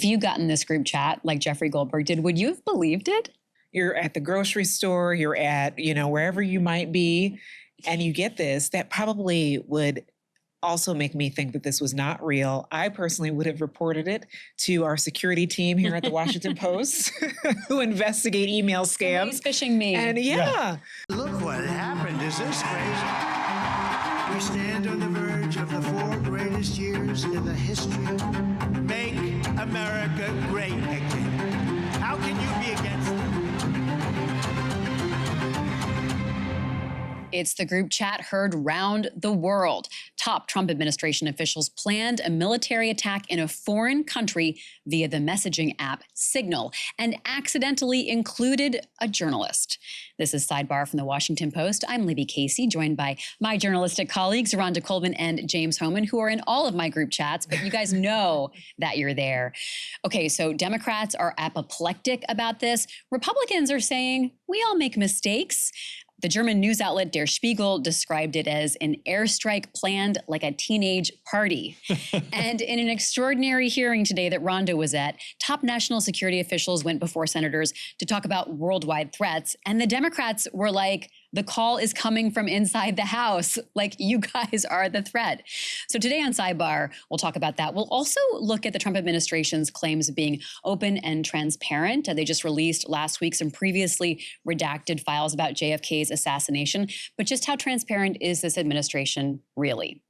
If you got in this group chat like Jeffrey Goldberg did, would you have believed it? You're at the grocery store, you're at, wherever you might be, and you get this, that probably would also make me think that this was not real. I personally would have reported it to our security team here at the Washington Post, who investigate email scams. Somebody's phishing me. And Look what happened. Is this crazy? We stand on the verge of the 4 greatest years in the history. Make America great again. How can you be against it? It's the group chat heard round the world. Top Trump administration officials planned a military attack in a foreign country via the messaging app Signal and accidentally included a journalist. This is Sidebar from the Washington Post. I'm Libby Casey, joined by my journalistic colleagues, Rhonda Colvin and James Hohmann, who are in all of my group chats, but you guys know that you're there. Okay, so Democrats are apoplectic about this. Republicans are saying we all make mistakes. The German news outlet Der Spiegel described it as an airstrike planned like a teenage party. And in an extraordinary hearing today that Rhonda was at, top national security officials went before senators to talk about worldwide threats. And the Democrats were like, the call is coming from inside the House. Like, you guys are the threat. So today on Sidebar, we'll talk about that. We'll also look at the Trump administration's claims of being open and transparent. They just released last week some previously redacted files about JFK's assassination. But just how transparent is this administration really?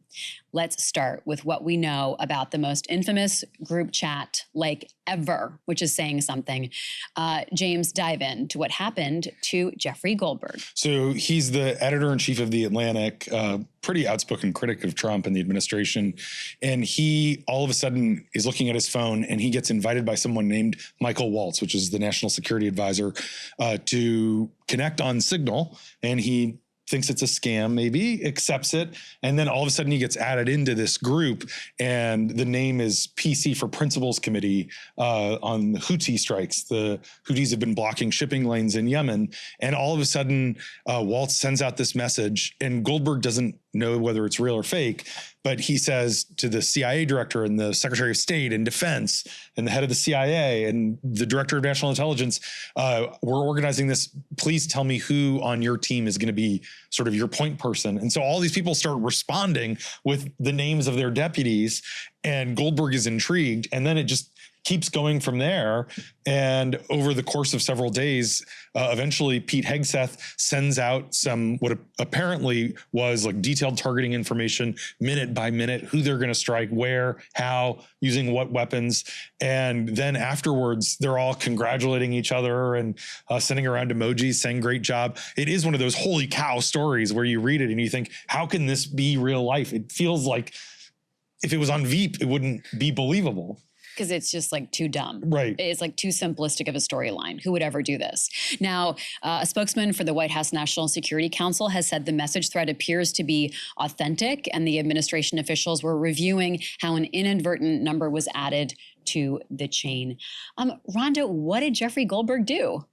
Let's start with what we know about the most infamous group chat like ever, which is saying something. James, dive in to what happened to Jeffrey Goldberg. So he's the editor-in-chief of The Atlantic, pretty outspoken critic of Trump and the administration. And he all of a sudden is looking at his phone and he gets invited by someone named Michael Waltz, which is the national security advisor, to connect on Signal. And he thinks it's a scam, maybe, accepts it, and then all of a sudden he gets added into this group, and the name is PC for Principals Committee on the Houthi strikes. The Houthis have been blocking shipping lanes in Yemen, and all of a sudden Waltz sends out this message, and Goldberg doesn't know whether it's real or fake, but he says to the CIA director and the Secretary of State and Defense and the head of the CIA and the Director of National Intelligence, we're organizing this. Please tell me who on your team is going to be sort of your point person. And so all these people start responding with the names of their deputies, and Goldberg is intrigued. And then it just keeps going from there. And over the course of several days, eventually Pete Hegseth sends out some what apparently was like detailed targeting information, minute by minute, who they're going to strike, where, how, using what weapons. And then afterwards, they're all congratulating each other and sending around emojis saying, great job. It is one of those holy cow stories where you read it and you think, how can this be real life? It feels like if it was on Veep, it wouldn't be believable. Because it's just like too dumb. Right. It's like too simplistic of a storyline. Who would ever do this? Now, a spokesman for the White House National Security Council has said the message thread appears to be authentic, and the administration officials were reviewing how an inadvertent number was added to the chain. Rhonda, what did Jeffrey Goldberg do?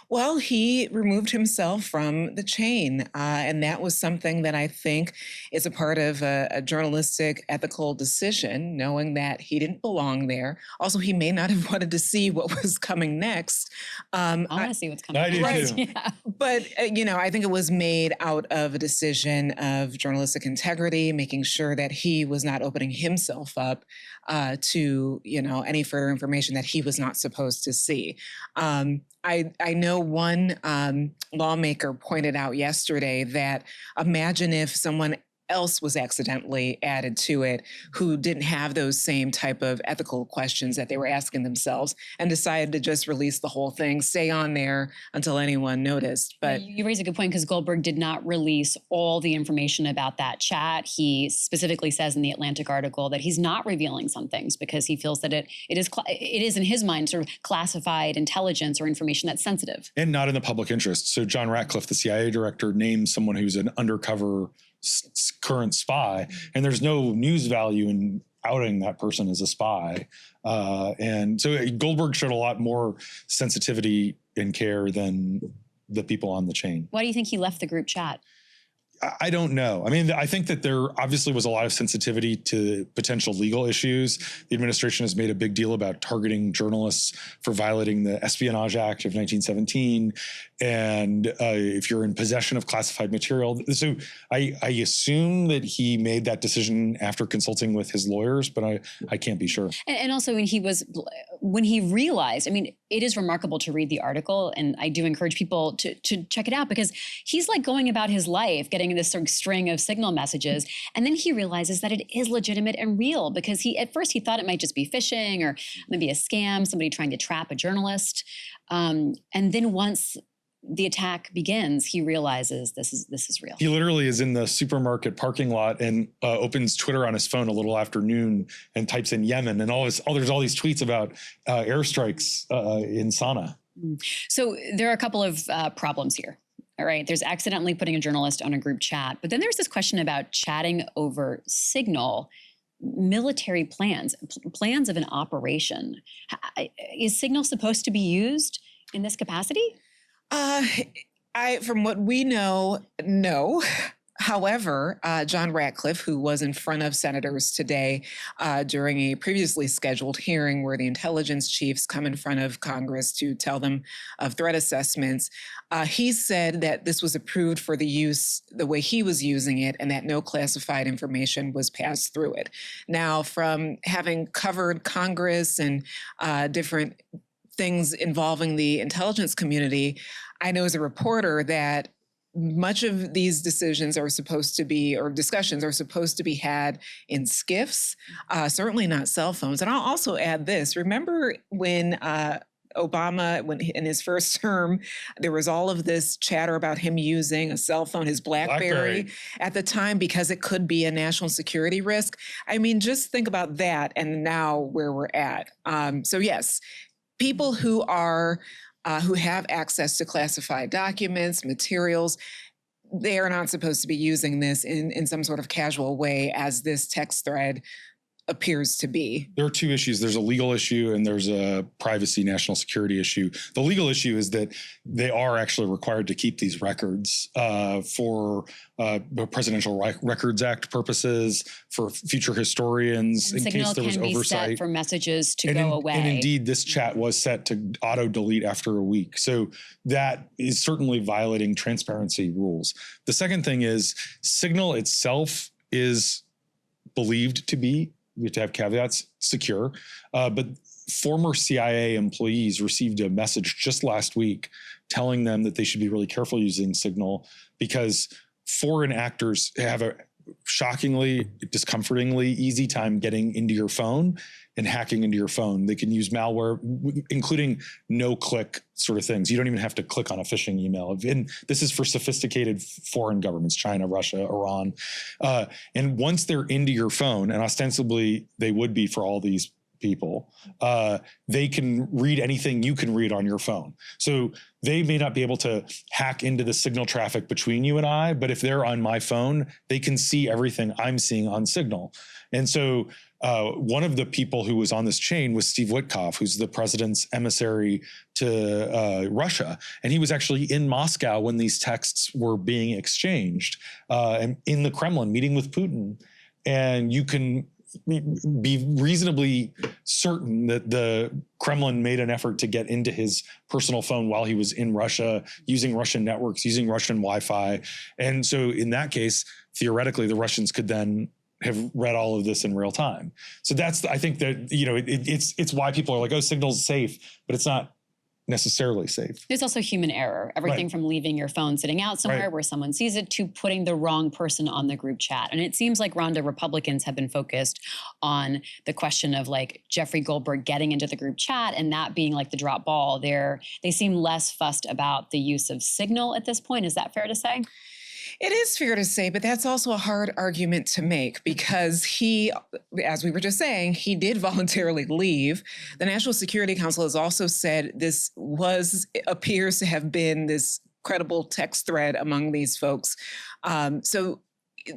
Well, he removed himself from the chain, and that was something that I think is a part of a journalistic ethical decision, knowing that he didn't belong there. Also, he may not have wanted to see what was coming next. I want to see what's coming next. I do too. Yeah. But, I think it was made out of a decision of journalistic integrity, making sure that he was not opening himself up to, any further information that he was not supposed to see. I know one lawmaker pointed out yesterday that imagine if someone else was accidentally added to it who didn't have those same type of ethical questions that they were asking themselves and decided to just release the whole thing, stay on there until anyone noticed. But you raise a good point, because Goldberg did not release all the information about that chat. He specifically says in the Atlantic article that he's not revealing some things because he feels that it is in his mind sort of classified intelligence or information that's sensitive. And not in the public interest. So John Ratcliffe, the CIA director, named someone who's an undercover current spy, and there's no news value in outing that person as a spy. And so Goldberg showed a lot more sensitivity and care than the people on the chain. Why do you think he left the group chat? I don't know. I mean, I think that there obviously was a lot of sensitivity to potential legal issues. The administration has made a big deal about targeting journalists for violating the Espionage Act of 1917. And if you're in possession of classified material. So I assume that he made that decision after consulting with his lawyers, but I can't be sure. And also when he realized, I mean, it is remarkable to read the article, and I do encourage people to check it out, because he's like going about his life getting this sort of string of signal messages, and then he realizes that it is legitimate and real, because at first he thought it might just be phishing or maybe a scam, somebody trying to trap a journalist, and then once the attack begins, he realizes this is real. He literally is in the supermarket parking lot and opens Twitter on his phone a little after noon and types in Yemen, and there's all these tweets about airstrikes in Sana'a. So there are a couple of problems here. All right, there's accidentally putting a journalist on a group chat, but then there's this question about chatting over Signal, military plans of an operation. Is Signal supposed to be used in this capacity? From what we know, no. However, John Ratcliffe, who was in front of senators today during a previously scheduled hearing where the intelligence chiefs come in front of Congress to tell them of threat assessments, he said that this was approved for the use the way he was using it, and that no classified information was passed through it. Now, from having covered Congress and different things involving the intelligence community, I know as a reporter that much of these decisions are supposed to be, or discussions are supposed to be had in skiffs, certainly not cell phones. And I'll also add this. Remember when Obama, when in his first term, there was all of this chatter about him using a cell phone, his BlackBerry at the time, because it could be a national security risk. I mean, just think about that and now where we're at. So yes, people who have access to classified documents, materials, they are not supposed to be using this in some sort of casual way, as this text thread appears to be. There are two issues. There's a legal issue and there's a privacy national security issue. The legal issue is that they are actually required to keep these records for the Presidential Records Act purposes, for future historians, in case there was oversight. Be set for messages to go away. And indeed, this chat was set to auto-delete after a week. So that is certainly violating transparency rules. The second thing is Signal itself is believed to be, we have to have caveats, secure. But former CIA employees received a message just last week telling them that they should be really careful using Signal, because foreign actors have a shockingly, discomfortingly easy time getting into your phone and hacking into your phone. They can use malware, including no-click sort of things. You don't even have to click on a phishing email. And this is for sophisticated foreign governments, China, Russia, Iran. And once they're into your phone, and ostensibly they would be for all these people, they can read anything you can read on your phone. So they may not be able to hack into the signal traffic between you and I, but if they're on my phone, they can see everything I'm seeing on Signal. And so one of the people who was on this chain was Steve Witkoff, who's the president's emissary to Russia. And he was actually in Moscow when these texts were being exchanged, and in the Kremlin meeting with Putin. And you can be reasonably certain that the Kremlin made an effort to get into his personal phone while he was in Russia, using Russian networks, using Russian Wi-Fi. And so in that case, theoretically, the Russians could then have read all of this in real time. So that's, I think that, you know, it's why people are like, oh, Signal's safe, but it's not necessarily safe. There's also human error. Everything from leaving your phone sitting out somewhere where someone sees it to putting the wrong person on the group chat. And it seems like, Rhonda, Republicans have been focused on the question of like Jeffrey Goldberg getting into the group chat and that being like the drop ball. They seem less fussed about the use of Signal at this point. Is that fair to say? It is fair to say, but that's also a hard argument to make because he, as we were just saying, he did voluntarily leave. The National Security Council has also said this appears to have been this credible text thread among these folks. So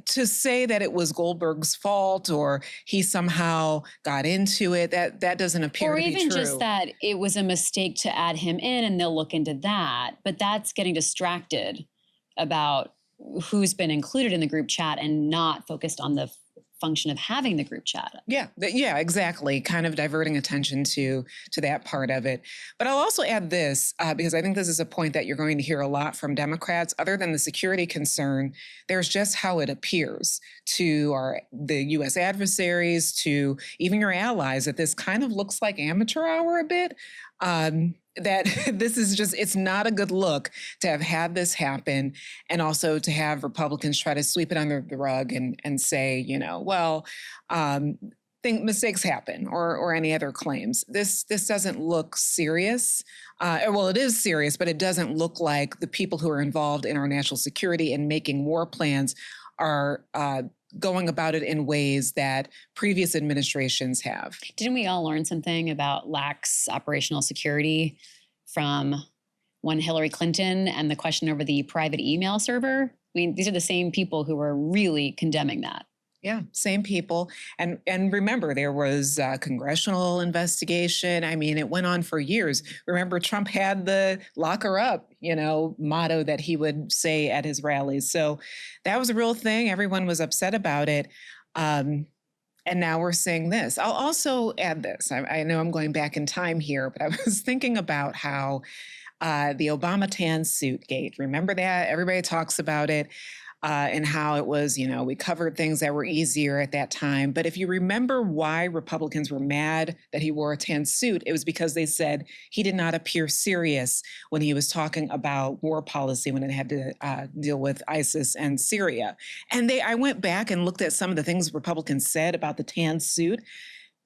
to say that it was Goldberg's fault or he somehow got into it, that doesn't appear to be true. Or even just that it was a mistake to add him in and they'll look into that. But that's getting distracted about who's been included in the group chat and not focused on the function of having the group chat. Yeah, exactly. Kind of diverting attention to that part of it. But I'll also add this, because I think this is a point that you're going to hear a lot from Democrats. Other than the security concern, there's just how it appears to the U.S. adversaries, to even your allies, that this kind of looks like amateur hour a bit. That this is just, it's not a good look to have had this happen, and also to have Republicans try to sweep it under the rug and say, think mistakes happen, or any other claims. This doesn't look serious. Well, it is serious, but it doesn't look like the people who are involved in our national security and making war plans are going about it in ways that previous administrations have. Didn't we all learn something about lax operational security from when Hillary Clinton and the question over the private email server? I mean, these are the same people who were really condemning that. Yeah, same people. And remember, there was a congressional investigation. I mean, it went on for years. Remember, Trump had the lock her up, motto that he would say at his rallies. So that was a real thing. Everyone was upset about it. And now we're seeing this. I'll also add this. I know I'm going back in time here, but I was thinking about how the Obama tan suit gate, remember that? Everybody talks about it. And how it was, we covered things that were easier at that time. But if you remember why Republicans were mad that he wore a tan suit, it was because they said he did not appear serious when he was talking about war policy, when it had to deal with ISIS and Syria. And I went back and looked at some of the things Republicans said about the tan suit.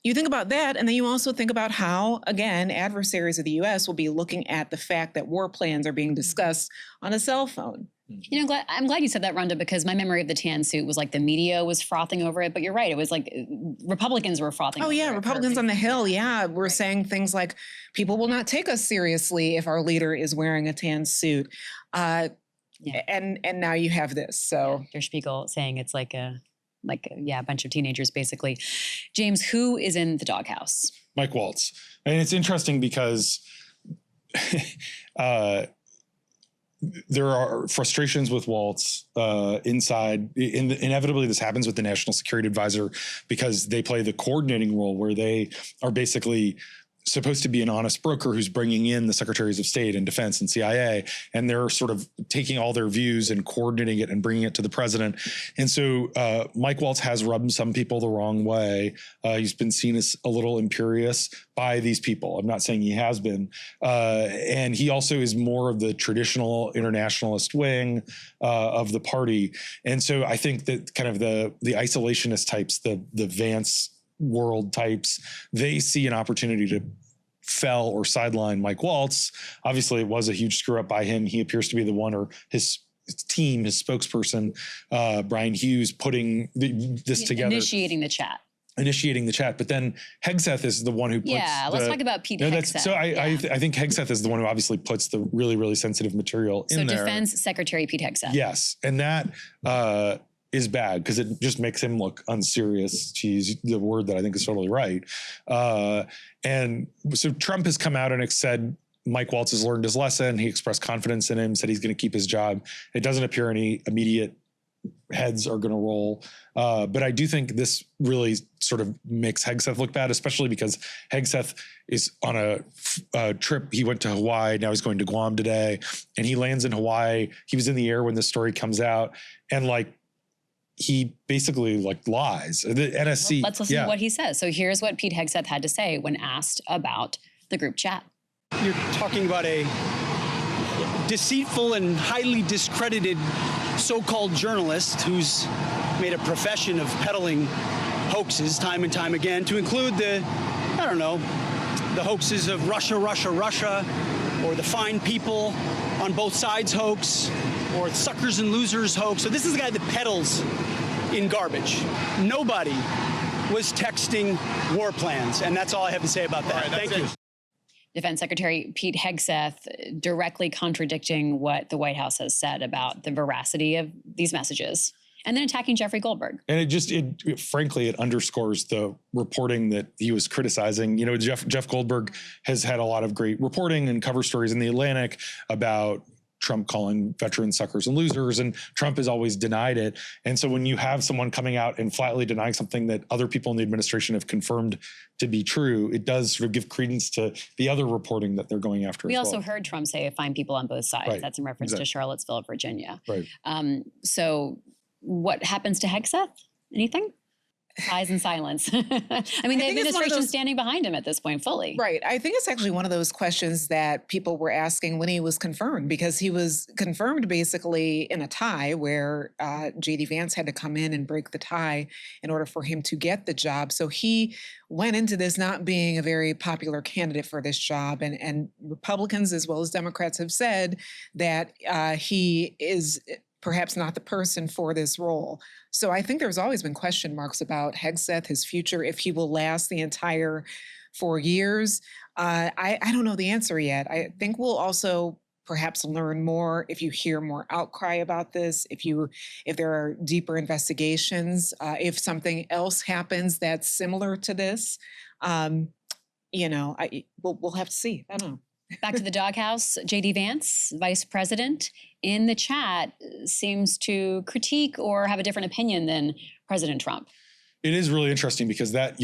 You think about that, and then you also think about how, again, adversaries of the U.S. will be looking at the fact that war plans are being discussed on a cell phone. I'm glad you said that, Rhonda, because my memory of the tan suit was like the media was frothing over it. But you're right. It was like Republicans were frothing over it. Oh, yeah. Republicans on the Hill. Yeah. We're saying things like, people will not take us seriously if our leader is wearing a tan suit. And now you have this. So Der Spiegel saying it's like a bunch of teenagers, basically. James, who is in the doghouse? Mike Waltz. And it's interesting because there are frustrations with Waltz inside. Inevitably, this happens with the National Security Advisor because they play the coordinating role where they are basically supposed to be an honest broker who's bringing in the secretaries of state and defense and CIA, and they're sort of taking all their views and coordinating it and bringing it to the president. And so Mike Waltz has rubbed some people the wrong way. He's been seen as a little imperious by these people. I'm not saying he has been. And he also is more of the traditional internationalist wing of the party. And so I think that kind of the isolationist types, the Vance world types, they see an opportunity to fell or sideline Mike Waltz. Obviously, it was a huge screw up by him. He appears to be the one, or his team, his spokesperson, Brian Hughes, putting this together. Initiating the chat. But then Hegseth is the one who puts let's talk about Pete Hegseth. So I think Hegseth is the one who obviously puts the really, really sensitive material in there. So Defense Secretary Pete Hegseth. Yes. And that is bad because it just makes him look unserious. She's the word that I think is totally right. And so Trump has come out and said Mike Waltz has learned his lesson. He expressed confidence in him, said he's going to keep his job. It doesn't appear any immediate heads are going to roll. But I do think this really sort of makes Hegseth look bad, especially because Hegseth is on a trip. He went to Hawaii. Now he's going to Guam today, and he lands in Hawaii. He was in the air when this story comes out, and he basically lies. The NSC. Well, let's listen to what he says. So here's what Pete Hegseth had to say when asked about the group chat. You're talking about a deceitful and highly discredited so-called journalist who's made a profession of peddling hoaxes time and time again, to include the hoaxes of Russia, or the fine people on both sides hoax, or suckers and losers hoax. So this is the guy that peddles in garbage. Nobody was texting war plans, and that's all I have to say about that. Thank you. Defense Secretary Pete Hegseth directly contradicting what the White House has said about the veracity of these messages, and then attacking Jeffrey Goldberg. And it frankly, it underscores the reporting that he was criticizing. Jeff Goldberg has had a lot of great reporting and cover stories in The Atlantic about Trump calling veterans suckers and losers, and Trump has always denied it. And so when you have someone coming out and flatly denying something that other people in the administration have confirmed to be true, it does sort of give credence to the other reporting that they're going after. We as also well. heard Trump say find people on both sides. Right. That's in reference to Charlottesville, Virginia. Right. So what happens to Hegseth? Anything? Sighs and silence. I mean, the administration's standing behind him at this point fully. Right. I think it's actually one of those questions that people were asking when he was confirmed, because he was confirmed basically in a tie where J.D. Vance had to come in and break the tie in order for him to get the job. So he went into this not being a very popular candidate for this job. And Republicans as well as Democrats have said that he is perhaps not the person for this role. So I think there's always been question marks about Hegseth, his future, if he will last the entire 4 years. I don't know the answer yet. I think we'll also perhaps learn more if you hear more outcry about this, if there are deeper investigations, if something else happens that's similar to this. We'll have to see. I don't know. Back to the doghouse, J.D. Vance, vice president, in the chat seems to critique or have a different opinion than President Trump. It is really interesting because that,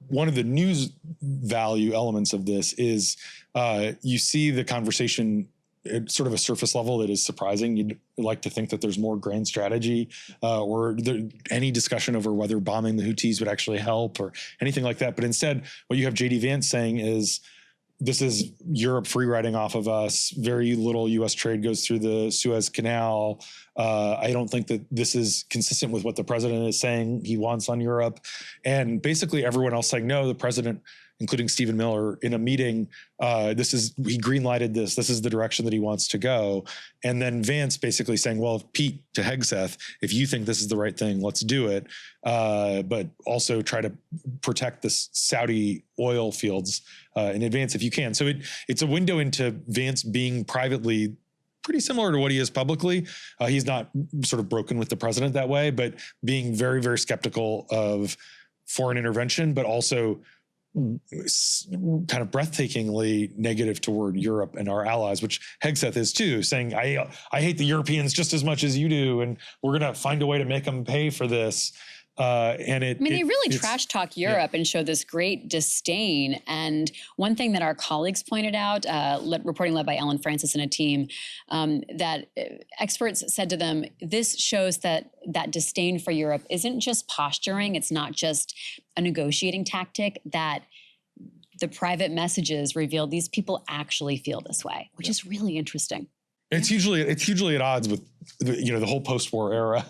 one of the news value elements of this is you see the conversation at sort of a surface level that is surprising. You'd like to think that there's more grand strategy or any discussion over whether bombing the Houthis would actually help or anything like that. But instead, what you have J.D. Vance saying is, this is Europe free riding off of us. Very little U.S. trade goes through the Suez Canal. I don't think that this is consistent with what the president is saying he wants on Europe. And basically everyone else saying, no, the president, including Stephen Miller, in a meeting, he greenlighted this. This is the direction that he wants to go. And then Vance basically saying, well, Pete to Hegseth, if you think this is the right thing, let's do it. But also try to protect the Saudi oil fields in advance if you can. So it's a window into Vance being privately pretty similar to what he is publicly. He's not sort of broken with the president that way, but being very, very skeptical of foreign intervention, but also kind of breathtakingly negative toward Europe and our allies, which Hegseth is too, saying, I hate the Europeans just as much as you do, and we're going to find a way to make them pay for this. They really trash talk Europe and show this great disdain. And one thing that our colleagues pointed out, reporting led by Ellen Francis and a team, that experts said to them, this shows that disdain for Europe isn't just posturing. It's not just a negotiating tactic, that the private messages revealed these people actually feel this way, which is really interesting. It's hugely at odds with the whole post-war era.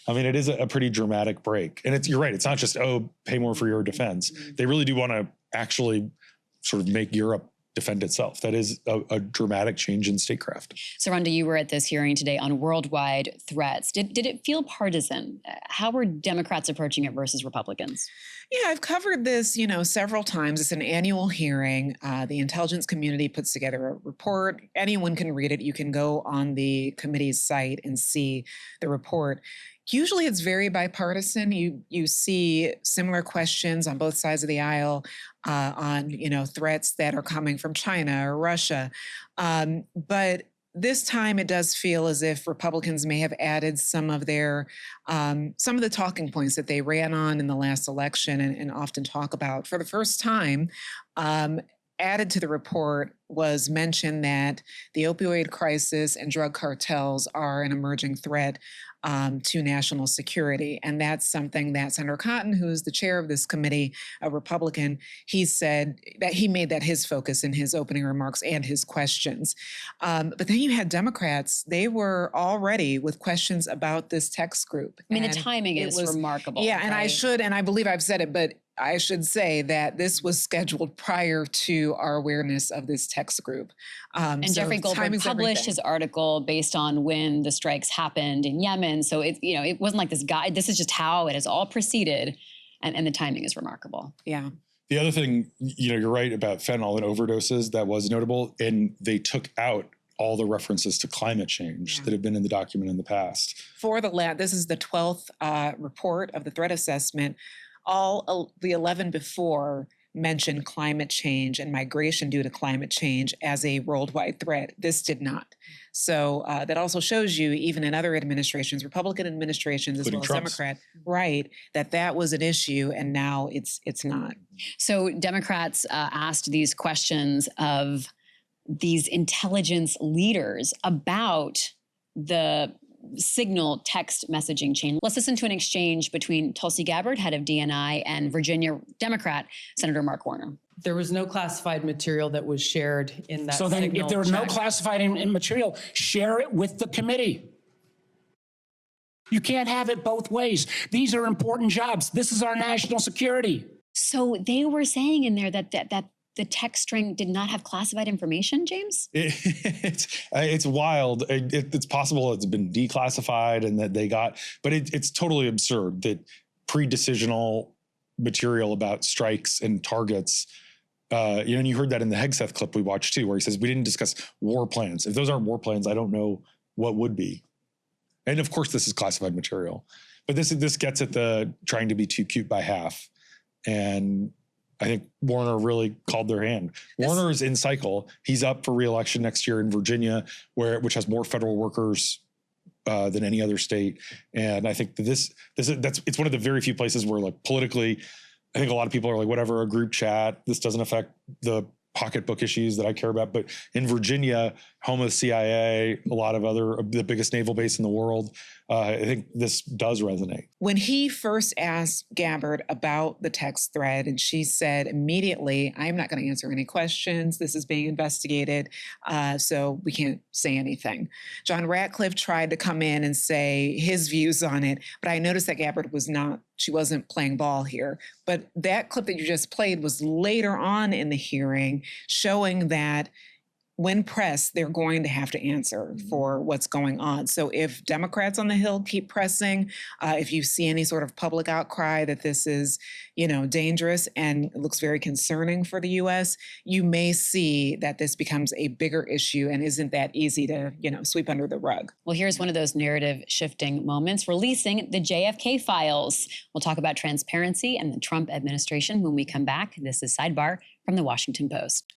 I mean, it is a pretty dramatic break. And you're right. It's not just, pay more for your defense. Mm-hmm. They really do want to actually sort of make Europe defend itself. That is a dramatic change in statecraft. So, Rhonda, you were at this hearing today on worldwide threats. Did it feel partisan? How were Democrats approaching it versus Republicans? Yeah, I've covered this, several times. It's an annual hearing. The intelligence community puts together a report. Anyone can read it. You can go on the committee's site and see the report. Usually it's very bipartisan. You see similar questions on both sides of the aisle on, threats that are coming from China or Russia. But this time it does feel as if Republicans may have added some of the talking points that they ran on in the last election and often talk about. For the first time, added to the report was mentioned that the opioid crisis and drug cartels are an emerging threat to national security. And that's something that Senator Cotton, who is the chair of this committee, a Republican, he said that he made that his focus in his opening remarks and his questions. But then you had Democrats, they were already with questions about this text group. I mean, the timing is remarkable. Yeah, and right? I believe I've said it, but I should say that this was scheduled prior to our awareness of this text group. And Jeffrey Goldberg published his article based on when the strikes happened in Yemen. So it wasn't like this guide. This is just how it has all proceeded, and the timing is remarkable. Yeah. The other thing, you're right about fentanyl and overdoses. That was notable, and they took out all the references to climate change that have been in the document in the past. This is the 12th report of the threat assessment. All the 11 before mention climate change and migration due to climate change as a worldwide threat. This did not. So that also shows you, even in other administrations, Republican administrations as Including well as Trump's. Democrat, right, that was an issue, and now it's not. So Democrats asked these questions of these intelligence leaders about the Signal text messaging chain. Let's listen to an exchange between Tulsi Gabbard, head of DNI, and Virginia Democrat Senator Mark Warner. There was no classified material that was shared in that. So then Signal if there was no check. classified material, share it with the committee. You can't have it both ways. These are important jobs. This is our national security. So they were saying in there that the text string did not have classified information, James? It's wild. It's possible it's been declassified and that they got, but it's totally absurd that pre-decisional material about strikes and targets. And you heard that in the Hegseth clip we watched too, where he says we didn't discuss war plans. If those aren't war plans, I don't know what would be. And of course, this is classified material, but this gets at the trying to be too cute by half, and I think Warner really called their hand. Warner is in cycle. He's up for re-election next year in Virginia, which has more federal workers than any other state. And I think that it's one of the very few places where, like, politically, I think a lot of people are like, whatever, a group chat, this doesn't affect the pocketbook issues that I care about. But in Virginia, home of the CIA, a lot of the biggest naval base in the world, I think this does resonate. When he first asked Gabbard about the text thread, and she said immediately, I'm not going to answer any questions. This is being investigated, so we can't say anything. John Ratcliffe tried to come in and say his views on it, but I noticed that Gabbard she wasn't playing ball here. But that clip that you just played was later on in the hearing, showing that when pressed, they're going to have to answer for what's going on. So if Democrats on the Hill keep pressing, if you see any sort of public outcry that this is, dangerous and it looks very concerning for the U.S., you may see that this becomes a bigger issue and isn't that easy to, sweep under the rug. Well, here's one of those narrative shifting moments, releasing the JFK files. We'll talk about transparency and the Trump administration when we come back. This is Sidebar from the Washington Post.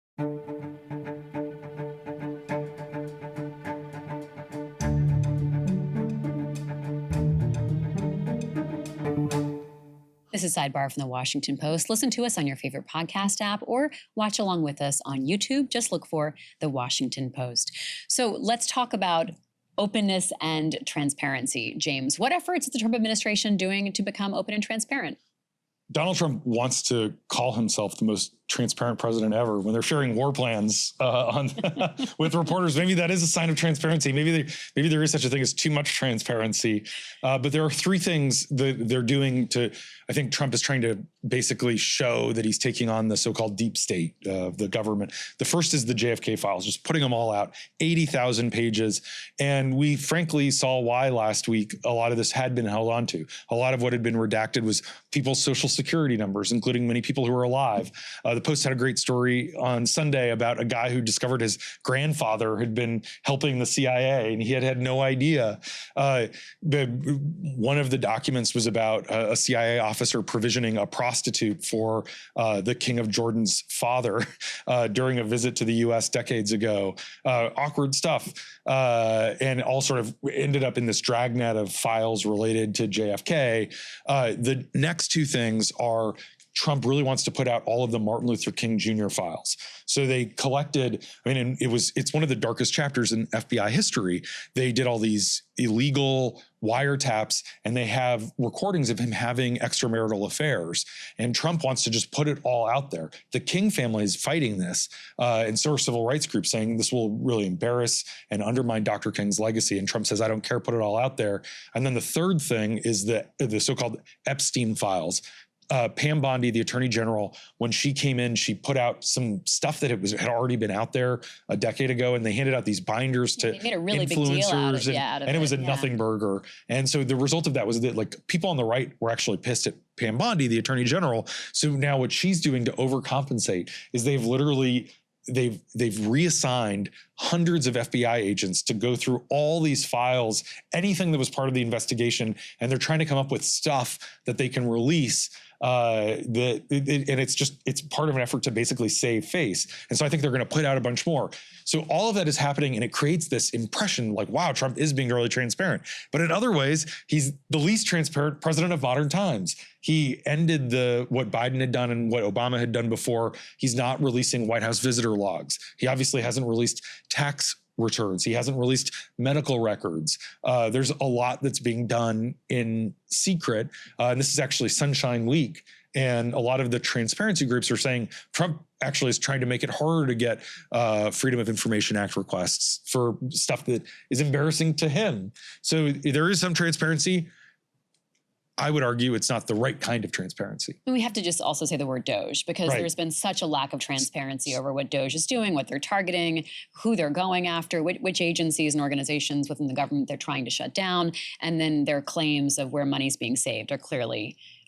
This is Sidebar from the Washington Post. Listen to us on your favorite podcast app or watch along with us on YouTube. Just look for the Washington Post. So let's talk about openness and transparency. James, what efforts is the Trump administration doing to become open and transparent? Donald Trump wants to call himself the most transparent president ever. When they're sharing war plans with reporters, maybe that is a sign of transparency. Maybe there is such a thing as too much transparency. But there are three things that they're doing to, I think Trump is trying to basically show that he's taking on the so-called deep state of the government. The first is the JFK files, just putting them all out, 80,000 pages. And we frankly saw why last week a lot of this had been held on to. A lot of what had been redacted was people's social security numbers, including many people who are alive. The Post had a great story on Sunday about a guy who discovered his grandfather had been helping the CIA and he had no idea. One of the documents was about a CIA officer provisioning a prostitute for the King of Jordan's father during a visit to the U.S. decades ago. Awkward stuff. And all sort of ended up in this dragnet of files related to JFK. The next two things are Trump really wants to put out all of the Martin Luther King Jr. files. So they collected, it's one of the darkest chapters in FBI history. They did all these illegal wiretaps and they have recordings of him having extramarital affairs. And Trump wants to just put it all out there. The King family is fighting this, and so are civil rights groups saying this will really embarrass and undermine Dr. King's legacy. And Trump says, I don't care, put it all out there. And then the third thing is the so-called Epstein files. Pam Bondi, the attorney general, when she came in, she put out some stuff that had already been out there a decade ago, and they handed out these binders to they made a really influencers, big deal out of it, and it was a nothing burger. And so the result of that was that, like, people on the right were actually pissed at Pam Bondi, the attorney general. So now what she's doing to overcompensate is they've reassigned hundreds of FBI agents to go through all these files, anything that was part of the investigation, and they're trying to come up with stuff that they can release and it's part of an effort to basically save face. And so I think they're going to put out a bunch more. So all of that is happening, and it creates this impression like, wow, Trump is being really transparent. But in other ways, he's the least transparent president of modern times. He ended what Biden had done and what Obama had done before. He's not releasing White House visitor logs. He obviously hasn't released tax returns. He hasn't released medical records. There's a lot that's being done in secret. And this is actually Sunshine Week. And a lot of the transparency groups are saying Trump actually is trying to make it harder to get Freedom of Information Act requests for stuff that is embarrassing to him. So there is some transparency. I would argue it's not the right kind of transparency. We have to just also say the word Doge, because there's been such a lack of transparency over what Doge is doing, what they're targeting, who they're going after, which agencies and organizations within the government they're trying to shut down. And then their claims of where money's being saved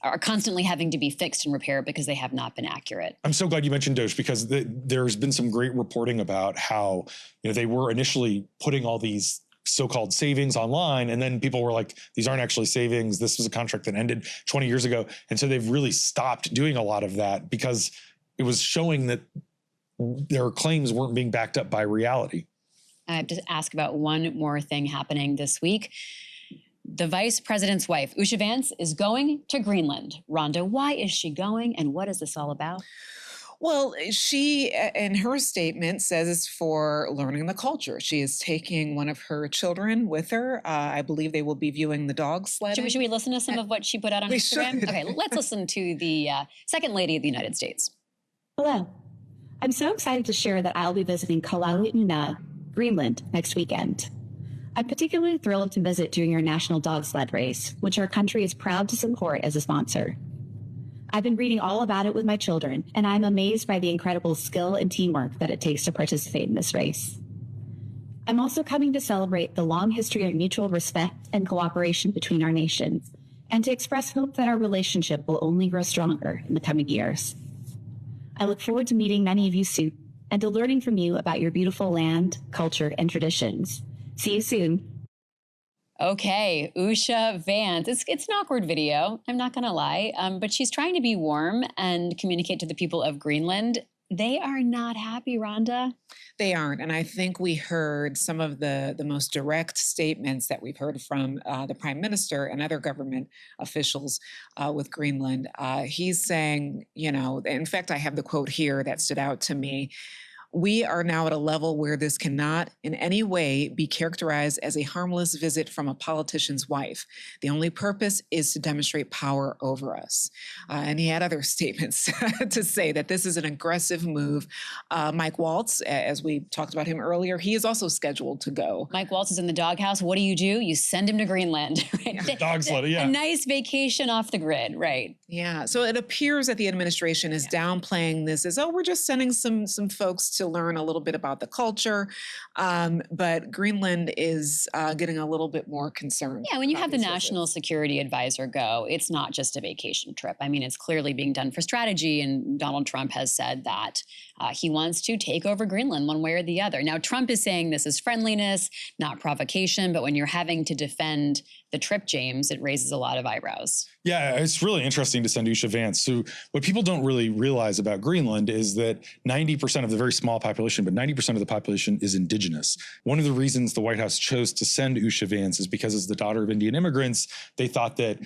are constantly having to be fixed and repaired because they have not been accurate. I'm so glad you mentioned Doge, because there's been some great reporting about how they were initially putting all these so-called savings online, and then people were like, these aren't actually savings. This was a contract that ended 20 years ago. And so they've really stopped doing a lot of that because it was showing that their claims weren't being backed up by reality. I have to ask about one more thing happening this week. The vice president's wife, Usha Vance, is going to Greenland. Rhonda, why is she going, and what is this all about? Well, she, in her statement, says it's for learning the culture. She is taking one of her children with her. I believe they will be viewing the dog sledding. Should we listen to some of what she put out on Instagram? Should. Okay, let's listen to the Second Lady of the United States. Hello. I'm so excited to share that I'll be visiting Kalaalleq, Greenland, next weekend. I'm particularly thrilled to visit during our national dog sled race, which our country is proud to support as a sponsor. I've been reading all about it with my children, and I'm amazed by the incredible skill and teamwork that it takes to participate in this race. I'm also coming to celebrate the long history of mutual respect and cooperation between our nations, and to express hope that our relationship will only grow stronger in the coming years. I look forward to meeting many of you soon, and to learning from you about your beautiful land, culture, and traditions. See you soon. Okay, Usha Vance. It's an awkward video, I'm not going to lie, but she's trying to be warm and communicate to the people of Greenland. They are not happy, Rhonda. They aren't. And I think we heard some of the most direct statements that we've heard from the Prime Minister and other government officials with Greenland. He's saying, in fact, I have the quote here that stood out to me. We are now at a level where this cannot in any way be characterized as a harmless visit from a politician's wife. The only purpose is to demonstrate power over us. And he had other statements to say that this is an aggressive move. Mike Waltz, as we talked about him earlier, he is also scheduled to go. Mike Waltz is in the doghouse. What do? You send him to Greenland. Right? Yeah. Dog sled, yeah. A nice vacation off the grid, right? Yeah, so it appears that the administration is downplaying this as, we're just sending some folks to learn a little bit about the culture. But Greenland is getting a little bit more concerned. Yeah, when you have the National Security Advisor go, it's not just a vacation trip. I mean, it's clearly being done for strategy, and Donald Trump has said that he wants to take over Greenland one way or the other. Now, Trump is saying this is friendliness, not provocation, but when you're having to defend the trip, James, it raises a lot of eyebrows. Yeah, it's really interesting to send Usha Vance. So what people don't really realize about Greenland is that 90% of the very small population, but 90% of the population is indigenous. One of the reasons the White House chose to send Usha Vance is because as the daughter of Indian immigrants, they thought that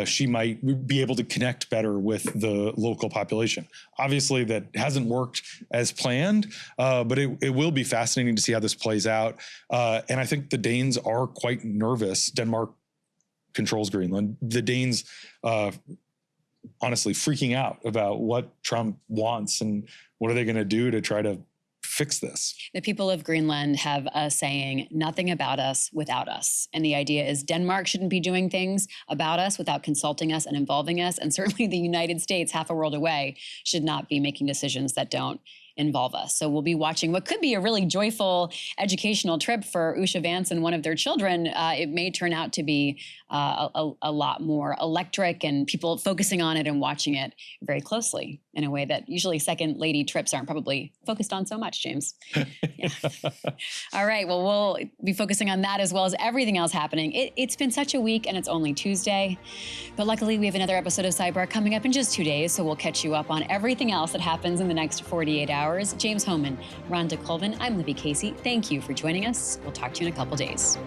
she might be able to connect better with the local population. Obviously, that hasn't worked as planned, but it will be fascinating to see how this plays out. And I think the Danes are quite nervous. Denmark controls Greenland. The Danes, honestly, freaking out about what Trump wants and what are they going to do to try to fix this. The people of Greenland have a saying, nothing about us without us. And the idea is Denmark shouldn't be doing things about us without consulting us and involving us. And certainly the United States, half a world away, should not be making decisions that don't involve us. So we'll be watching what could be a really joyful educational trip for Usha Vance and one of their children. It may turn out to be a lot more electric and people focusing on it and watching it very closely. in a way that usually second lady trips aren't probably focused on so much, James. Yeah. All right. Well, we'll be focusing on that as well as everything else happening. It's been such a week and it's only Tuesday, but luckily we have another episode of Sidebar coming up in just 2 days. So we'll catch you up on everything else that happens in the next 48 hours. James Hohmann, Rhonda Colvin, I'm Libby Casey. Thank you for joining us. We'll talk to you in a couple days.